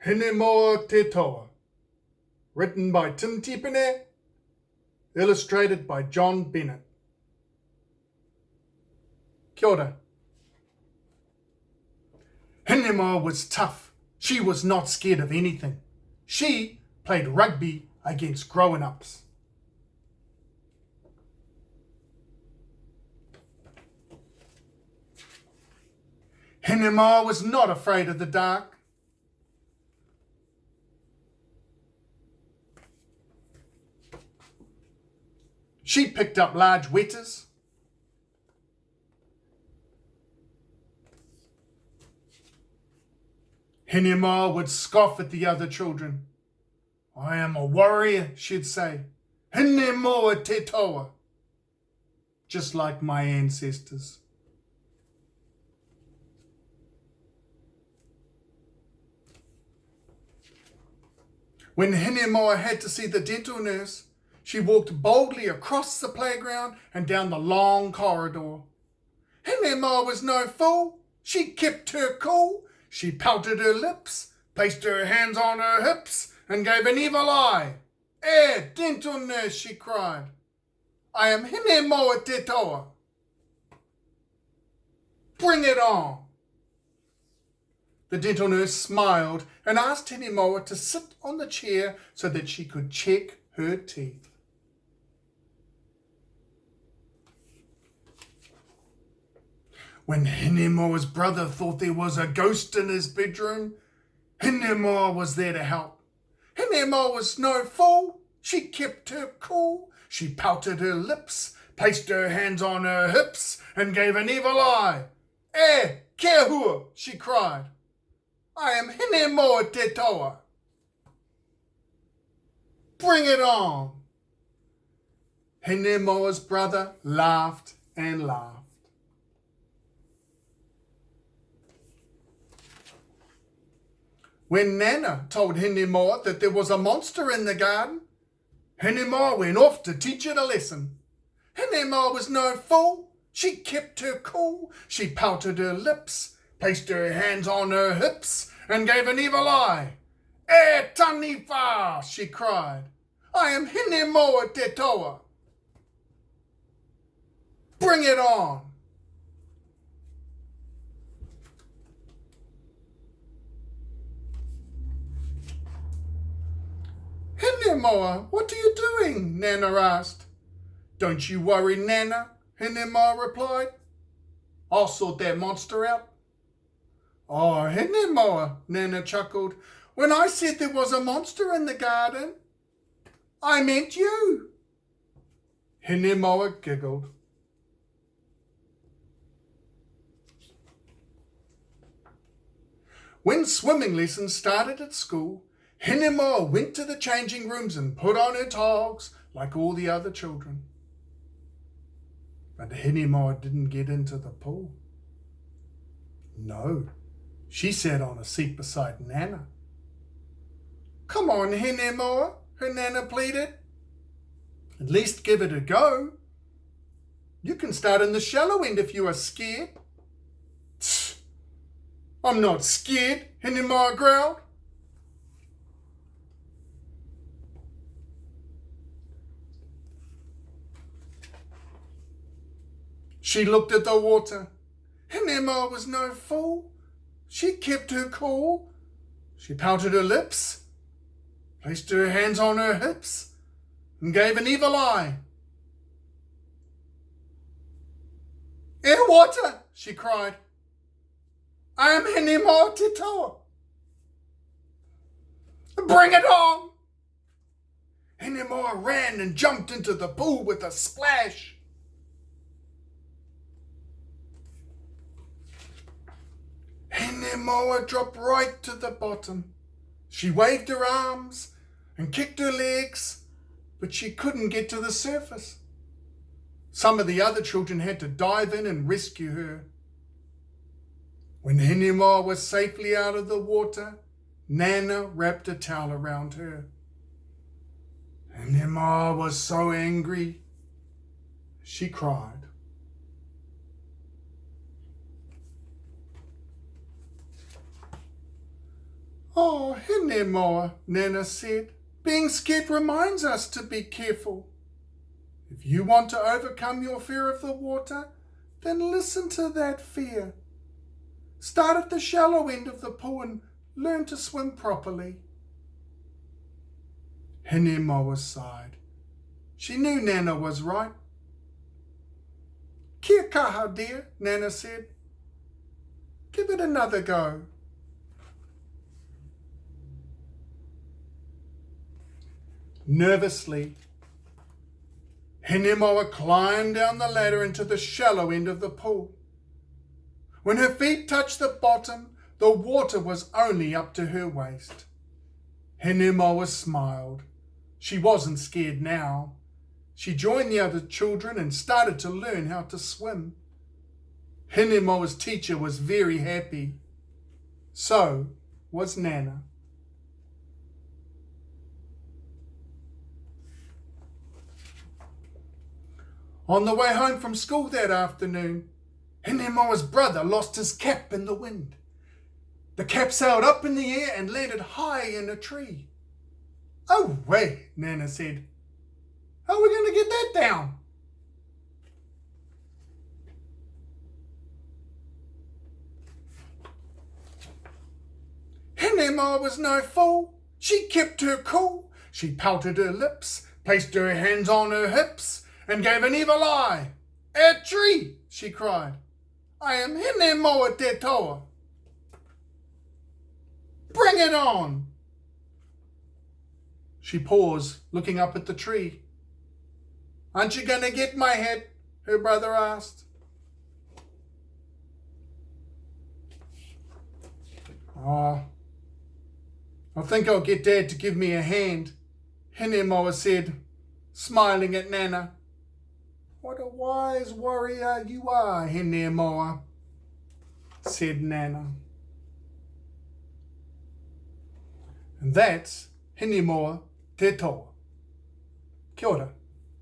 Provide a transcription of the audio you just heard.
Hinemoa Te Toa, written by Tim Tipene, illustrated by John Bennett. Kia ora. Hinemoa was tough. She was not scared of anything. She played rugby against grown-ups. Hinemoa was not afraid of the dark. She picked up large wetters. Hinemoa would scoff at the other children. "I am a warrior," she'd say. "Hinemoa Te Toa," just like my ancestors. When Hinemoa had to see the dental nurse, she walked boldly across the playground and down the long corridor. Hinemoa was no fool. She kept her cool. She pouted her lips, placed her hands on her hips, and gave an evil eye. Dental nurse," she cried. "I am Hinemoa Te Toa. Bring it on." The dental nurse smiled and asked Hinemoa to sit on the chair so that she could check her teeth. When Hinemoa's brother thought there was a ghost in his bedroom, Hinemoa was there to help. Hinemoa was no fool. She kept her cool. She pouted her lips, placed her hands on her hips, and gave an evil eye. Kia hua," she cried. "I am Hinemoa Te Toa. Bring it on." Hinemoa's brother laughed and laughed. When Nana told Hinemoa that there was a monster in the garden, Hinemoa went off to teach it a lesson. Hinemoa was no fool. She kept her cool. She pouted her lips, placed her hands on her hips, and gave an evil eye. Taniwha," she cried. "I am Hinemoa Te Toa. Bring it on." "Hinemoa, what are you doing?" Nana asked. "Don't you worry, Nana," Hinemoa replied. "I'll sort that monster out." "Oh, Hinemoa," Nana chuckled. "When I said there was a monster in the garden, I meant you." Hinemoa giggled. When swimming lessons started at school, Hinemoa went to the changing rooms and put on her togs like all the other children. But Hinemoa didn't get into the pool. No, she sat on a seat beside Nana. "Come on, Hinemoa," her Nana pleaded. "At least give it a go. You can start in the shallow end if you are scared." "Tch, I'm not scared," Hinemoa growled. She looked at the water. Hinemoa was no fool. She kept her cool. She pouted her lips, placed her hands on her hips, and gave an evil eye. "Water," she cried. "I am Hinemoa Te Toa. Bring it on." Hinemoa ran and jumped into the pool with a splash. Hinemoa dropped right to the bottom. She waved her arms and kicked her legs, but she couldn't get to the surface. Some of the other children had to dive in and rescue her. When Hinemoa was safely out of the water, Nana wrapped a towel around her. Hinemoa was so angry, she cried. Oh, Hinemoa, Nana said. Being scared reminds us to be careful. If you want to overcome your fear of the water, then listen to that fear. Start at the shallow end of the pool and learn to swim properly. Hinemoa sighed. She knew Nana was right. Kia kaha, dear, Nana said. Give it another go. Nervously, Hinemoa climbed down the ladder into the shallow end of the pool. When her feet touched the bottom, the water was only up to her waist. Hinemoa smiled. She wasn't scared now. She joined the other children and started to learn how to swim. Hinemoa's teacher was very happy. So was Nana. On the way home from school that afternoon, Hinemoa's brother lost his cap in the wind. The cap sailed up in the air and landed high in a tree. Oh, wait, Nana said. How are we going to get that down? Hinemoa was no fool. She kept her cool. She pouted her lips, placed her hands on her hips, and gave an evil eye. A tree, she cried. I am Hinemoa te toa. Bring it on. She paused, looking up at the tree. Aren't you going to get my head? Her brother asked. Oh, I think I'll get Dad to give me a hand, Hinemoa said, smiling at Nana. What a wise warrior you are, Hinemoa, said Nana. And that's Hinemoa te toa. Kia ora.